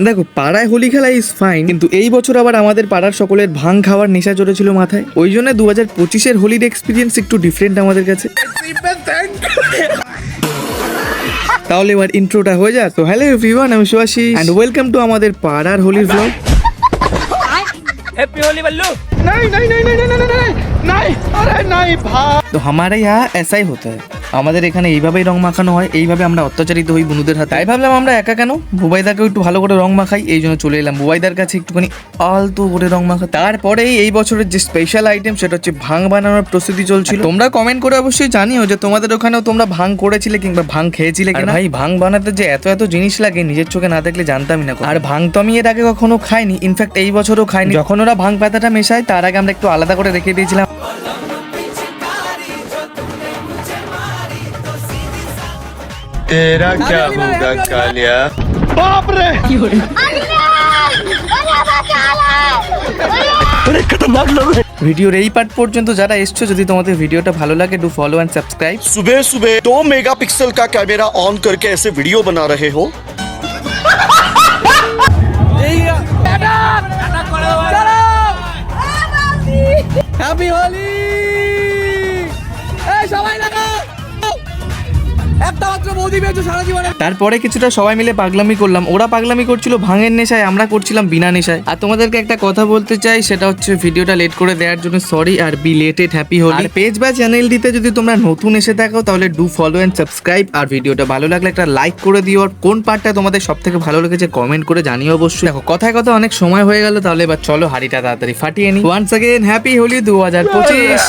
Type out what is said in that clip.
দেখো পাড়ায় হোলি খেলা ইজ ফাইন, কিন্তু এই বছর আবার আমাদের পাড়ার সকলের ভাং খাওয়ার নেশা চড়েছিল মাথায়। ওই জন্য 2025-এর হোলির এক্সপিরিয়েন্স একটু ডিফারেন্ট আমাদের কাছে। তাহলে এবার ইন্ট্রোটা হয়ে যাক। তো হ্যালো এভরিওয়ান, আমি সুভাষী এন্ড ওয়েলকাম টু আমাদের পাড়ার হোলির ব্লগ। हैप्पी होली बल्लू। नहीं नहीं नहीं नहीं नहीं नहीं नहीं अरे नहीं भाई। তো हमारे यहाँ ऐसा ही होता है, আমাদের এখানে এইভাবেই রং মাখানো হয়, এইভাবে আমরা অত্যাচারিত হই বন্ধুদের হাতে। তাই ভাবলাম আমরা একা কেন, বুবাইদাকেও একটু ভালো করে রং মাখাই, এই জন্য চলে এলাম বুবাইদার কাছে একটুখানি আলতো করে রং মাখা। তারপরেই এই বছরের যে স্পেশাল আইটেম সেটা হচ্ছে ভাং বানানোর প্রস্তুতি চলছিল। তোমরা কমেন্ট করে অবশ্যই জানিও যে তোমাদের ওখানেও তোমরা ভাং করেছিলে কিংবা ভাং খেয়েছিলে কিনা। ভাই ভাং বানাতে যে এত এত জিনিস লাগে নিজের চোখে না দেখলে জানতামই না। আর ভাং তো আমি এর আগে কখনো খাইনি, ইনফ্যাক্ট এই বছরও খাইনি। যখন ওরা ভাং পাতাটা মেশায় তার আগে আমরা একটু আলাদা করে রেখে দিয়েছিলাম। तेरा क्या होगा कालिया? बाप रे! अरे खतरनाक लोग हैं। ভিডিওর এই পার্ট পর্যন্ত যারা এসছো, যদি তোমাদের ভিডিওটা ভালো লাগে ডু ফলো এন্ড সাবস্ক্রাইব। सुबह सुबह 2 मेगापिक्सल का कैमरा ऑन करके ऐसे वीडियो बना रहे हो। हैप्पी होली। এই সবাই লাগা একটা মাত্র বৌদি পেয়েছো সারা জীবনে। তারপরে কিছুটা সবাই মিলে পাগলামি করলাম। ওরা পাগলামি করছিল ভাঙের নেশায়, আমরা করছিলাম বিনা নেশায়। আর তোমাদেরকে একটা কথা বলতে চাই, সেটা হচ্ছে ভিডিওটা লেট করে দেওয়ার জন্য সরি, আর বি লেটেড হ্যাপি হোলি। আর পেজ বা চ্যানেল দিতে যদি তোমরা নতুন এসে থাকো তাহলে ডু ফলো এন্ড সাবস্ক্রাইব। আর ভিডিওটা ভালো লাগলে একটা লাইক করে দিও। আর কোন পার্টটা তোমাদের সব থেকে ভালো লেগেছে কমেন্ট করে জানিও অবশ্যই। দেখো কথায় কথা অনেক সময় হয়ে গেল, তাহলে এবার চলো হাড়িটা তাড়াতাড়ি ফাটিয়ে নি। Once again happy Holi 2025।